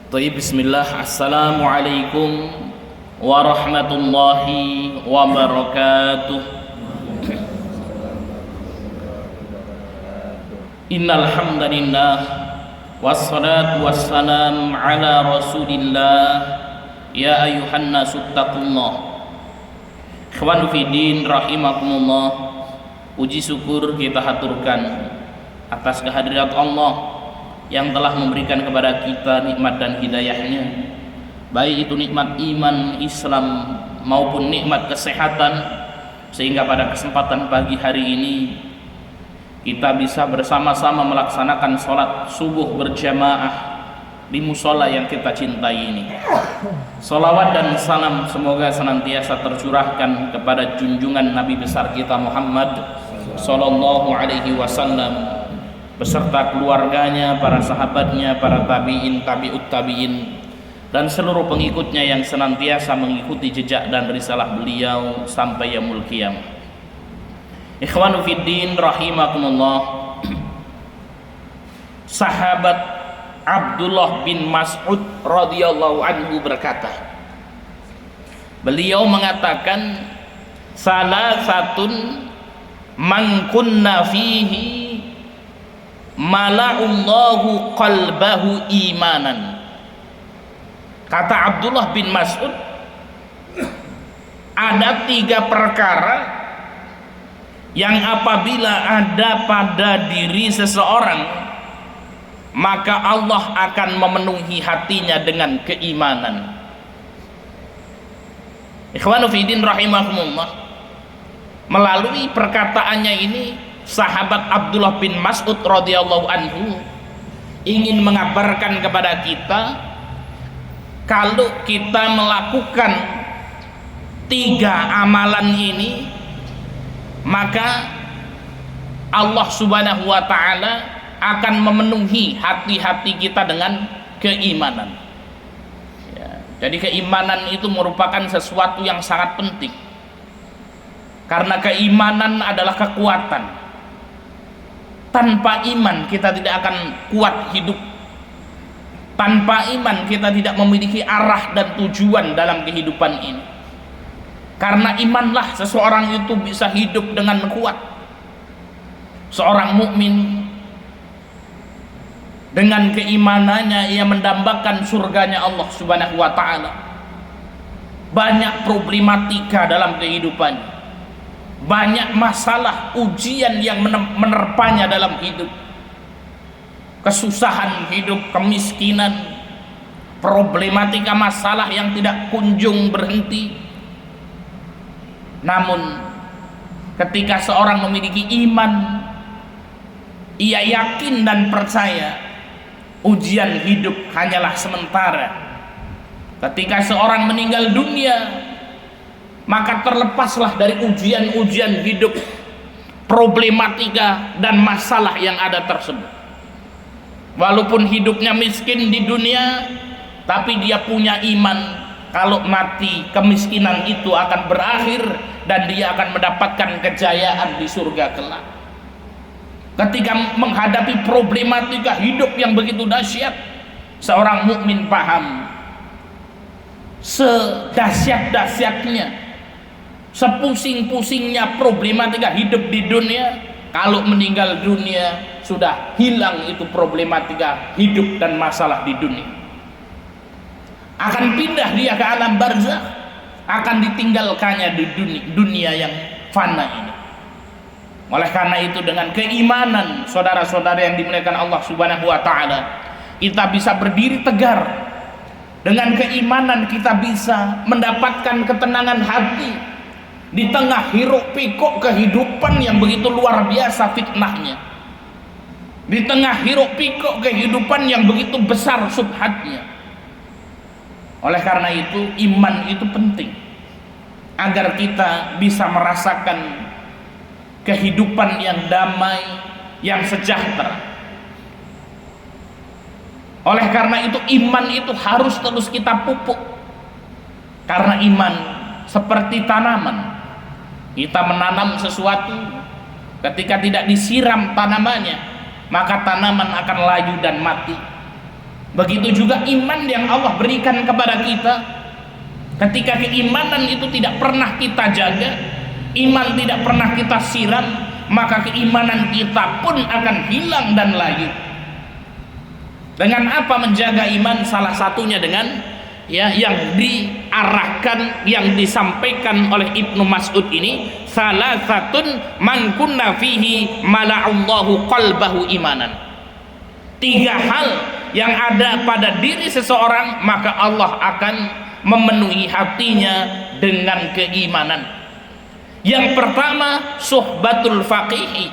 Bismillah. Assalamualaikum warahmatullahi wabarakatuh. Innal hamdalillah wassalatu wassalam ala Rasulillah. Ya ayyuhan nasu taqullah. Ikhwan fillah rahimakumullah. Puji syukur kita haturkan atas kehadirat Allah yang telah memberikan kepada kita nikmat dan hidayahnya, baik itu nikmat iman, Islam maupun nikmat kesehatan, sehingga pada kesempatan pagi hari ini kita bisa bersama-sama melaksanakan sholat subuh berjamaah di musola yang kita cintai ini. Sholawat dan salam semoga senantiasa tercurahkan kepada junjungan Nabi besar kita Muhammad sallallahu alaihi wasallam beserta keluarganya, para sahabatnya, para tabi'in, tabi'ut tabi'in, dan seluruh pengikutnya yang senantiasa mengikuti jejak dan risalah beliau sampai yaumul qiyamah. Ikhwanu fiddin rahimakumullah. Sahabat Abdullah bin Mas'ud radhiyallahu anhu berkata, beliau mengatakan, salah satun man kunna fihi mala'ullahu qalbahu imanan. Kata Abdullah bin Mas'ud, ada 3 perkara yang apabila ada pada diri seseorang, maka Allah akan memenuhi hatinya dengan keimanan. Ikhwanu fiddin rahimahumullah. Melalui perkataannya ini, sahabat Abdullah bin Mas'ud radhiyallahu anhu ingin mengabarkan kepada kita, kalau kita melakukan 3 amalan ini, maka Allah subhanahu wa ta'ala akan memenuhi hati-hati kita dengan keimanan ya. Jadi keimanan itu merupakan sesuatu yang sangat penting, karena keimanan adalah kekuatan. Tanpa iman kita tidak akan kuat hidup. Tanpa iman kita tidak memiliki arah dan tujuan dalam kehidupan ini. Karena imanlah seseorang itu bisa hidup dengan kuat. Seorang mukmin dengan keimanannya ia mendambakan surganya Allah Subhanahu wa taala. Banyak problematika dalam kehidupannya, banyak masalah, ujian yang menerpanya dalam hidup, kesusahan hidup, kemiskinan, problematika masalah yang tidak kunjung berhenti. Namun ketika seorang memiliki iman, ia yakin dan percaya ujian hidup hanyalah sementara. Ketika seorang meninggal dunia, maka terlepaslah dari ujian-ujian hidup, problematika dan masalah yang ada tersebut. Walaupun hidupnya miskin di dunia, tapi dia punya iman, kalau mati kemiskinan itu akan berakhir dan dia akan mendapatkan kejayaan di surga kelak. Ketika menghadapi problematika hidup yang begitu dahsyat, seorang mukmin paham sedahsyat-dahsyatnya, sepusing-pusingnya problematika hidup di dunia, kalau meninggal dunia sudah hilang itu problematika hidup dan masalah di dunia. Akan pindah dia ke alam barzakh, akan ditinggalkannya di dunia yang fana ini. Oleh karena itu, dengan keimanan saudara-saudara yang dimuliakan Allah Subhanahu wa taala, kita bisa berdiri tegar. Dengan keimanan kita bisa mendapatkan ketenangan hati di tengah hiruk pikuk kehidupan yang begitu luar biasa fitnahnya, di tengah hiruk pikuk kehidupan yang begitu besar subhatnya. Oleh karena itu, iman itu penting agar kita bisa merasakan kehidupan yang damai, yang sejahtera. Oleh karena itu, iman itu harus terus kita pupuk, karena iman seperti tanaman. Kita menanam sesuatu, ketika tidak disiram tanamannya, maka tanaman akan layu dan mati. Begitu juga iman yang Allah berikan kepada kita. Ketika keimanan itu tidak pernah kita jaga, iman tidak pernah kita siram, maka keimanan kita pun akan hilang dan layu. Dengan apa menjaga iman? Salah satunya dengan yang diarahkan, yang disampaikan oleh Ibnu Mas'ud ini, salasatun man kunna fihi mala'allahu qalbahu imanan. 3 hal yang ada pada diri seseorang, maka Allah akan memenuhi hatinya dengan keimanan. Yang pertama, suhbatul faqih,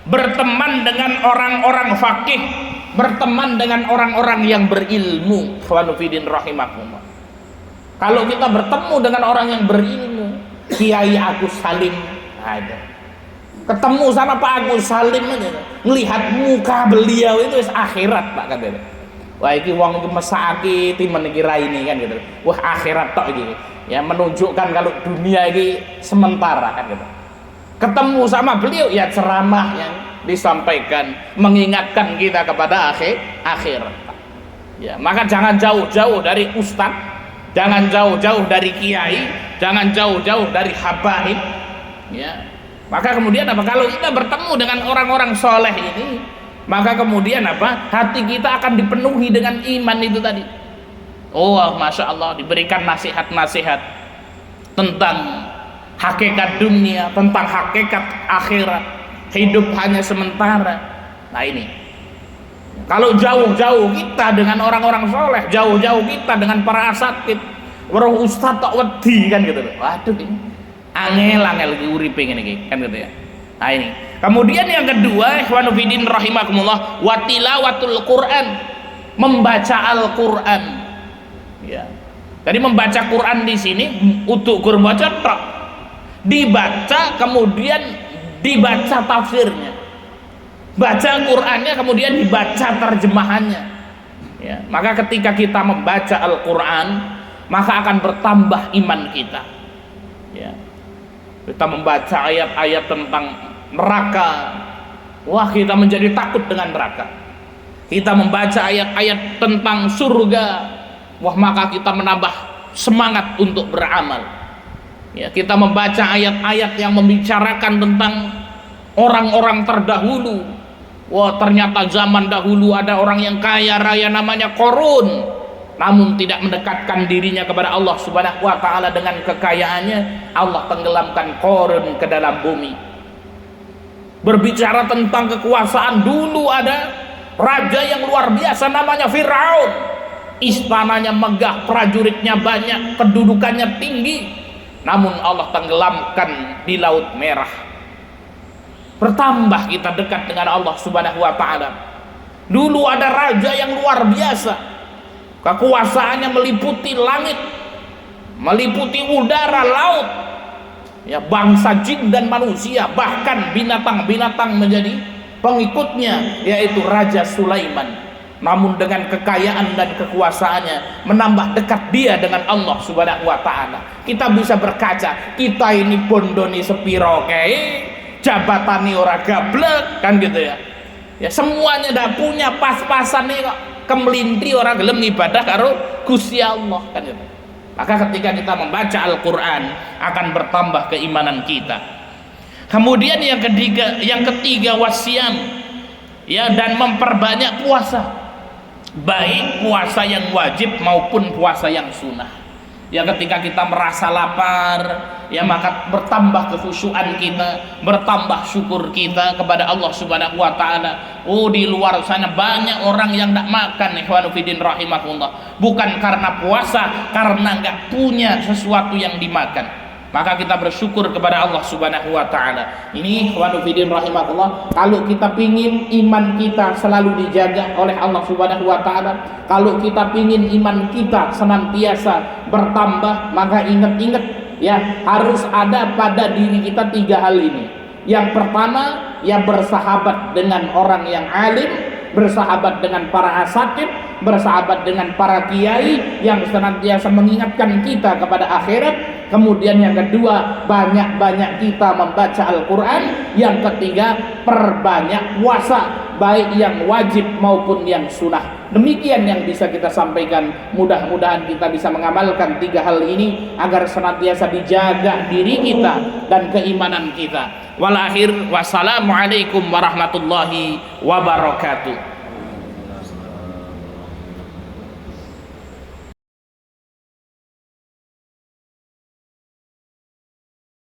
berteman dengan orang-orang faqih, berteman dengan orang-orang yang berilmu. Ikhwanufidin rahimakumullah. Kalau kita bertemu dengan orang yang berilmu, Kiai Agus Salim ada, ketemu sama Pak Agus Salim aja, ngelihat muka beliau itu akhirat Pak katanya. Wah iki wong iki mesake timen iki raine kan gitu. Wah akhirat tok iki. Ya menunjukkan kalau dunia ini sementara kan gitu. Ketemu sama beliau ya ceramah yang disampaikan mengingatkan kita kepada akhirat. Ya, maka jangan jauh-jauh dari ustaz, jangan jauh-jauh dari kiai, jangan jauh-jauh dari habaib. Ya. Maka kemudian apa? Kalau kita bertemu dengan orang-orang soleh ini, maka kemudian apa? Hati kita akan dipenuhi dengan iman itu tadi. Oh, masya Allah, diberikan nasihat-nasihat tentang hakikat dunia, tentang hakikat akhirat. Hidup hanya sementara. Nah ini, kalau jauh-jauh kita dengan orang-orang soleh, jauh-jauh kita dengan para asatid, waruh ustaz tak wedi kan gitu. Waduh ini angel-angel uripe ngene iki kan gitu ya. Nah ini. Kemudian yang kedua, ikhwanu fillah rahimakumullah, wa tilawatul Quran, membaca Al-Qur'an. Ya. Jadi membaca Quran di sini untuk Quran baca tak dibaca, kemudian dibaca tafsirnya. Baca Qur'annya kemudian dibaca terjemahannya. Ya, maka ketika kita membaca Al-Qur'an, maka akan bertambah iman kita. Ya. Kita membaca ayat-ayat tentang neraka, wah kita menjadi takut dengan neraka. Kita membaca ayat-ayat tentang surga, wah maka kita menambah semangat untuk beramal. Ya, kita membaca ayat-ayat yang membicarakan tentang orang-orang terdahulu. Wah ternyata zaman dahulu ada orang yang kaya raya namanya Qarun, namun tidak mendekatkan dirinya kepada Allah Subhanahu wa taala dengan kekayaannya, Allah tenggelamkan Qarun ke dalam bumi. Berbicara tentang kekuasaan, dulu ada raja yang luar biasa namanya Firaun. Istananya megah, prajuritnya banyak, kedudukannya tinggi, namun Allah tenggelamkan di Laut Merah. Bertambah kita dekat dengan Allah Subhanahu wa taala. Dulu ada raja yang luar biasa, kekuasaannya meliputi langit, meliputi udara, laut, ya bangsa jin dan manusia, bahkan binatang-binatang menjadi pengikutnya, yaitu Raja Sulaiman. Namun dengan kekayaan dan kekuasaannya menambah dekat dia dengan Allah Subhanahu wa taala. Kita bisa berkaca, kita ini bondoni sepiro kae, jabatani ora gablek kan gitu ya. Ya semuanya dah punya pas-pasan nih kok, kemelinti orang gelem ibadah karo Gusti Allah kan gitu. Maka ketika kita membaca Al-Qur'an akan bertambah keimanan kita. Kemudian yang ketiga wasyam, ya, dan memperbanyak puasa, baik puasa yang wajib maupun puasa yang sunnah. Ya ketika kita merasa lapar, ya maka bertambah kekhusyuan kita, bertambah syukur kita kepada Allah Subhanahu wa taala. Oh di luar sana banyak orang yang tidak makan, ikhwanu fillah rahimakumullah, bukan karena puasa, karena nggak punya sesuatu yang dimakan. Maka kita bersyukur kepada Allah Subhanahu wa taala. Ini ikhwanu fillah rahimakumullah, kalau kita pingin iman kita selalu dijaga oleh Allah Subhanahu wa taala, kalau kita pingin iman kita senantiasa bertambah, maka ingat-ingat ya, harus ada pada diri kita 3 hal ini. Yang pertama, ya bersahabat dengan orang yang alim, bersahabat dengan para asatid, bersahabat dengan para kiai yang senantiasa mengingatkan kita kepada akhirat. Kemudian yang kedua, banyak-banyak kita membaca Al-Quran. Yang ketiga, perbanyak puasa, baik yang wajib maupun yang sunnah. Demikian yang bisa kita sampaikan. Mudah-mudahan kita bisa mengamalkan 3 hal ini agar senantiasa dijaga diri kita dan keimanan kita. Walakhir, wassalamualaikum warahmatullahi wabarakatuh.